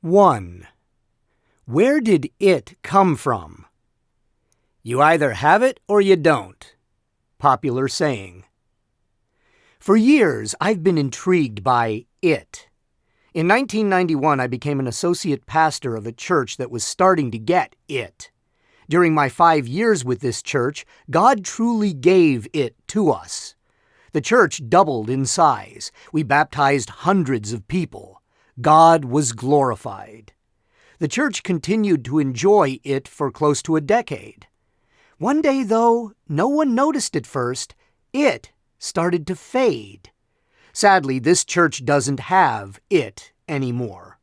1. Where did it come from? You either have it or you don't. Popular saying. For years, I've been intrigued by it. In 1991, I became an associate pastor of a church that was starting to get it. During my 5 years with this church, God truly gave it to us. The church doubled in size. We baptized hundreds of people. God was glorified. The church continued to enjoy it for close to a decade. One day, though, no one noticed at first, it started to fade. Sadly, this church doesn't have it anymore.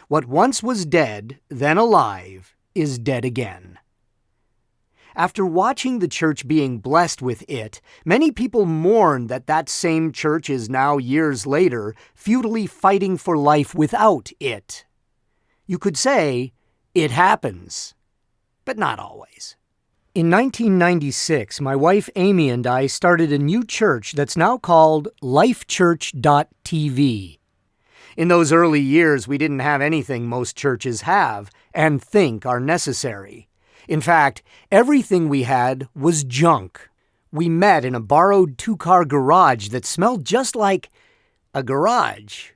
What once was dead, then alive, is dead again. After watching the church being blessed with it, many people mourn that that same church is now, years later, futilely fighting for life without it. You could say, it happens, but not always. In 1996, my wife Amy and I started a new church that's now called lifechurch.tv. In those early years, we didn't have anything most churches have and think are necessary. In fact, everything we had was junk. We met in a borrowed 2-car garage that smelled just like a garage.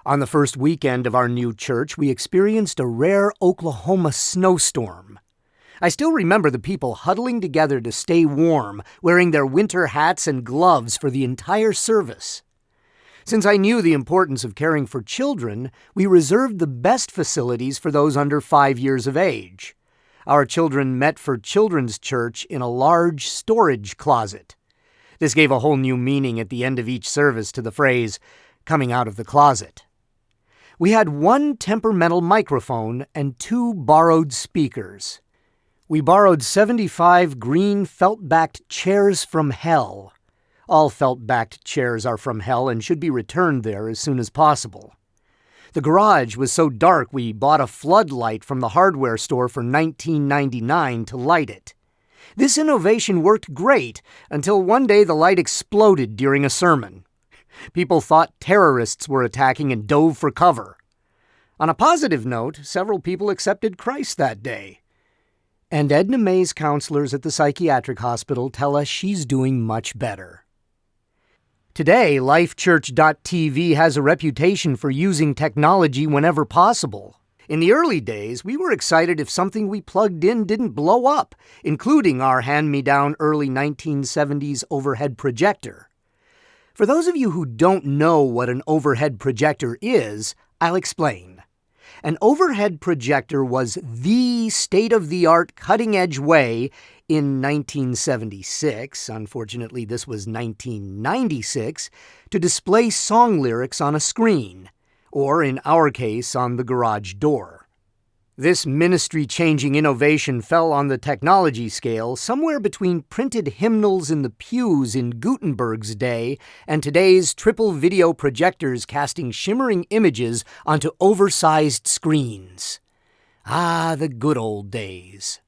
On the first weekend of our new church, we experienced a rare Oklahoma snowstorm. I still remember the people huddling together to stay warm, wearing their winter hats and gloves for the entire service. Since I knew the importance of caring for children, we reserved the best facilities for those under 5 years of age. Our children met for children's church in a large storage closet. This gave a whole new meaning at the end of each service to the phrase, coming out of the closet. We had 1 temperamental microphone and 2 borrowed speakers. We borrowed 75 green felt-backed chairs from hell. All felt-backed chairs are from hell and should be returned there as soon as possible. The garage was so dark we bought a floodlight from the hardware store for $19.99 to light it. This innovation worked great until one day the light exploded during a sermon. People thought terrorists were attacking and dove for cover. On a positive note, several people accepted Christ that day. And Edna May's counselors at the psychiatric hospital tell us she's doing much better. Today, lifechurch.tv has a reputation for using technology whenever possible. In the early days, we were excited if something we plugged in didn't blow up, including our hand-me-down early 1970s overhead projector. For those of you who don't know what an overhead projector is, I'll explain. An overhead projector was the state-of-the-art cutting-edge way in 1976, unfortunately this was 1996, to display song lyrics on a screen, or in our case, on the garage door. This ministry-changing innovation fell on the technology scale somewhere between printed hymnals in the pews in Gutenberg's day and today's triple video projectors casting shimmering images onto oversized screens. Ah, the good old days.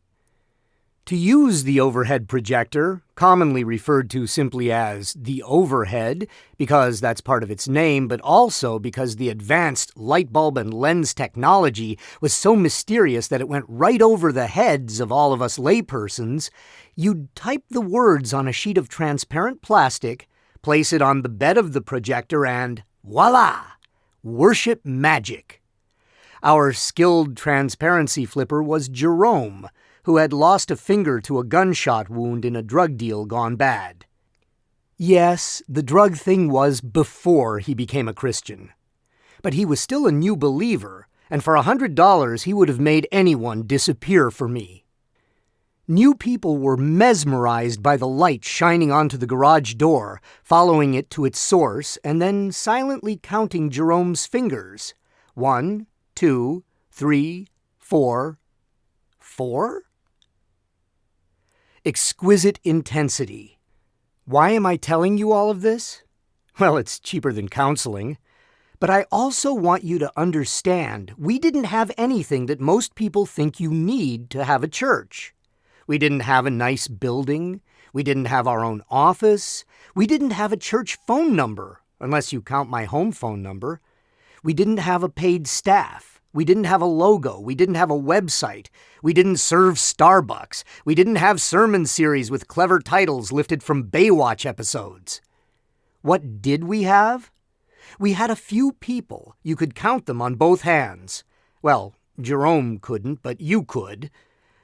To use the overhead projector, commonly referred to simply as the overhead, because that's part of its name, but also because the advanced light bulb and lens technology was so mysterious that it went right over the heads of all of us laypersons, you'd type the words on a sheet of transparent plastic, place it on the bed of the projector, and voila! Worship magic. Our skilled transparency flipper was Jerome, who had lost a finger to a gunshot wound in a drug deal gone bad. Yes, the drug thing was before he became a Christian. But he was still a new believer, and for $100 he would have made anyone disappear for me. New people were mesmerized by the light shining onto the garage door, following it to its source, and then silently counting Jerome's fingers. 1, 2, 3, 4. 4? Exquisite intensity. Why am I telling you all of this? Well, it's cheaper than counseling. But I also want you to understand we didn't have anything that most people think you need to have a church. We didn't have a nice building. We didn't have our own office. We didn't have a church phone number, unless you count my home phone number. We didn't have a paid staff. We didn't have a logo. We didn't have a website. We didn't serve Starbucks. We didn't have sermon series with clever titles lifted from Baywatch episodes. What did we have? We had a few people. You could count them on both hands. Well, Jerome couldn't, but you could.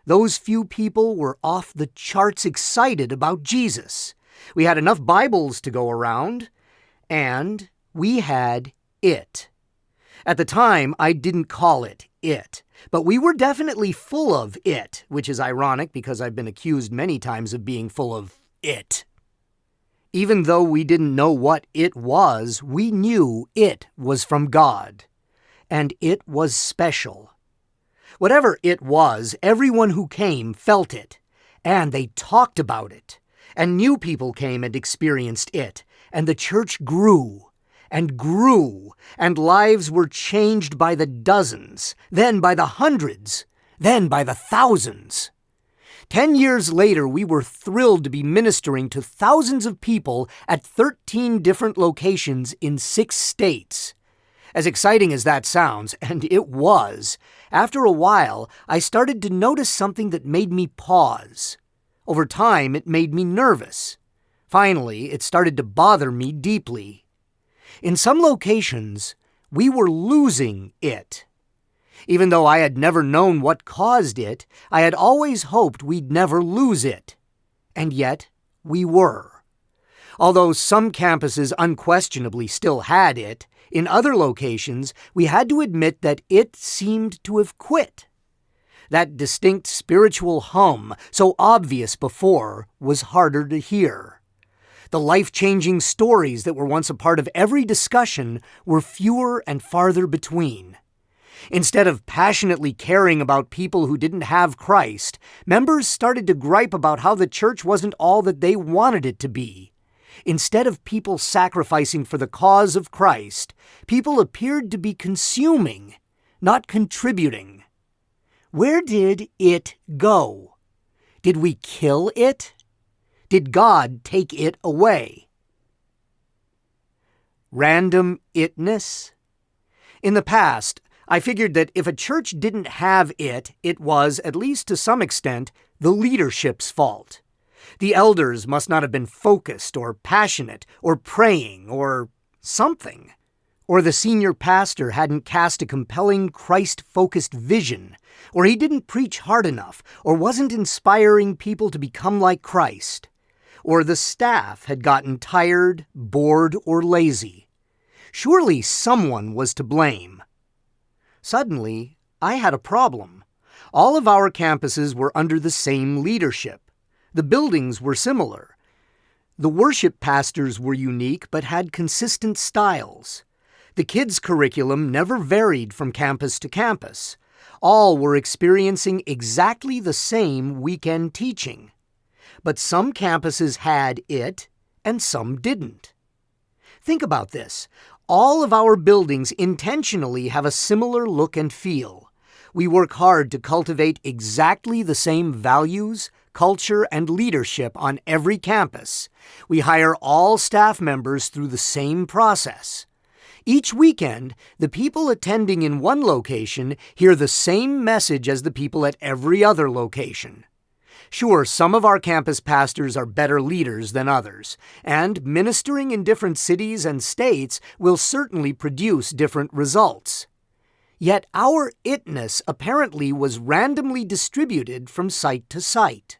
Those few people were off the charts excited about Jesus. We had enough Bibles to go around, and we had it. At the time, I didn't call it it, but we were definitely full of it, which is ironic because I've been accused many times of being full of it. Even though we didn't know what it was, we knew it was from God, and it was special. Whatever it was, everyone who came felt it, and they talked about it, and new people came and experienced it, and the church grew, and lives were changed by the dozens, then by the hundreds, then by the thousands. 10 years later, we were thrilled to be ministering to thousands of people at 13 different locations in 6 states. As exciting as that sounds, and it was, after a while, I started to notice something that made me pause. Over time, it made me nervous. Finally, it started to bother me deeply. In some locations, we were losing it. Even though I had never known what caused it, I had always hoped we'd never lose it. And yet, we were. Although some campuses unquestionably still had it, in other locations, we had to admit that it seemed to have quit. That distinct spiritual hum, so obvious before, was harder to hear. The life-changing stories that were once a part of every discussion were fewer and farther between. Instead of passionately caring about people who didn't have Christ, members started to gripe about how the church wasn't all that they wanted it to be. Instead of people sacrificing for the cause of Christ, people appeared to be consuming, not contributing. Where did it go? Did we kill it? Did God take it away? Random itness? In the past, I figured that if a church didn't have it, it was, at least to some extent, the leadership's fault. The elders must not have been focused or passionate or praying or something. Or the senior pastor hadn't cast a compelling Christ-focused vision, or he didn't preach hard enough, or wasn't inspiring people to become like Christ. Or the staff had gotten tired, bored, or lazy. Surely someone was to blame. Suddenly, I had a problem. All of our campuses were under the same leadership. The buildings were similar. The worship pastors were unique but had consistent styles. The kids' curriculum never varied from campus to campus. All were experiencing exactly the same weekend teaching. But some campuses had it, and some didn't. Think about this. All of our buildings intentionally have a similar look and feel. We work hard to cultivate exactly the same values, culture, and leadership on every campus. We hire all staff members through the same process. Each weekend, the people attending in one location hear the same message as the people at every other location. Sure, some of our campus pastors are better leaders than others, and ministering in different cities and states will certainly produce different results. Yet our itness apparently was randomly distributed from site to site.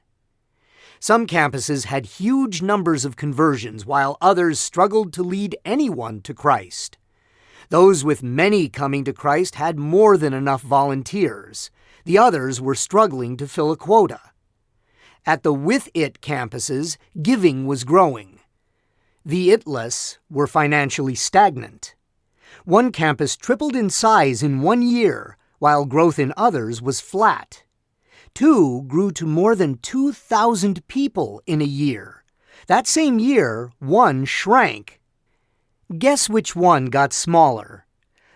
Some campuses had huge numbers of conversions, while others struggled to lead anyone to Christ. Those with many coming to Christ had more than enough volunteers. The others were struggling to fill a quota. At the With It campuses, giving was growing. The itless were financially stagnant. One campus tripled in size in 1 year, while growth in others was flat. 2 grew to more than 2,000 people in a year. That same year, 1 shrank. Guess which one got smaller?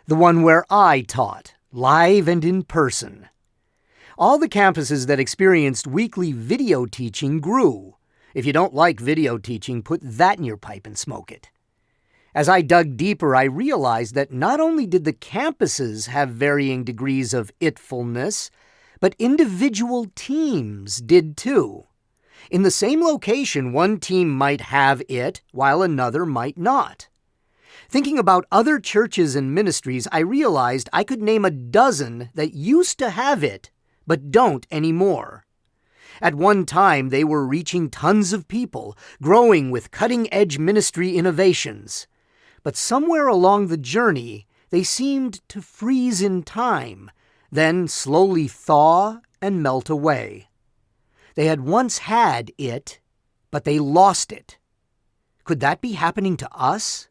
The one where I taught, live and in person. All the campuses that experienced weekly video teaching grew. If you don't like video teaching, put that in your pipe and smoke it. As I dug deeper, I realized that not only did the campuses have varying degrees of itfulness, but individual teams did too. In the same location, one team might have it, while another might not. Thinking about other churches and ministries, I realized I could name a dozen that used to have it, but don't anymore. At one time, they were reaching tons of people, growing with cutting-edge ministry innovations. But somewhere along the journey, they seemed to freeze in time, then slowly thaw and melt away. They had once had it, but they lost it. Could that be happening to us?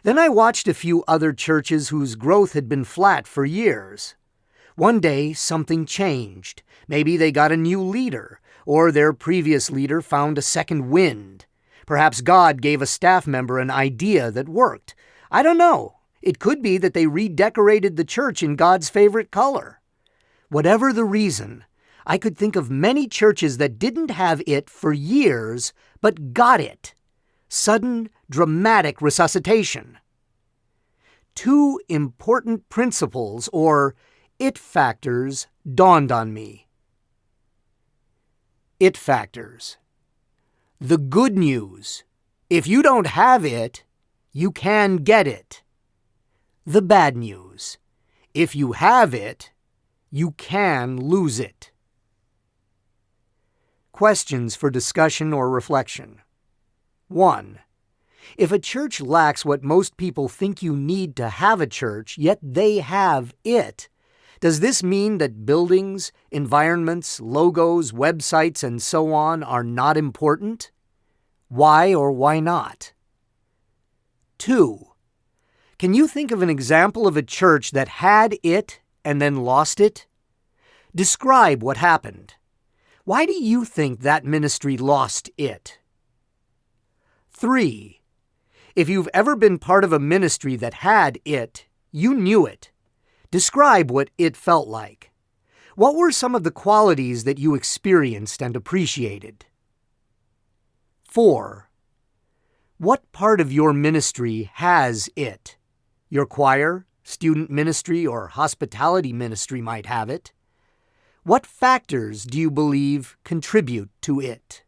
Then I watched a few other churches whose growth had been flat for years. One day, something changed. Maybe they got a new leader, or their previous leader found a second wind. Perhaps God gave a staff member an idea that worked. I don't know. It could be that they redecorated the church in God's favorite color. Whatever the reason, I could think of many churches that didn't have it for years, but got it. Sudden, dramatic resuscitation. Two important principles, or it factors, dawned on me. It factors. The good news: if you don't have it, you can get it. The bad news: if you have it, you can lose it. Questions for discussion or reflection. 1. If a church lacks what most people think you need to have a church, yet they have it, does this mean that buildings, environments, logos, websites, and so on are not important? Why or why not? 2. Can you think of an example of a church that had it and then lost it? Describe what happened. Why do you think that ministry lost it? 3. If you've ever been part of a ministry that had it, you knew it. Describe what it felt like. What were some of the qualities that you experienced and appreciated? 4. What part of your ministry has it? Your choir, student ministry, or hospitality ministry might have it. What factors do you believe contribute to it?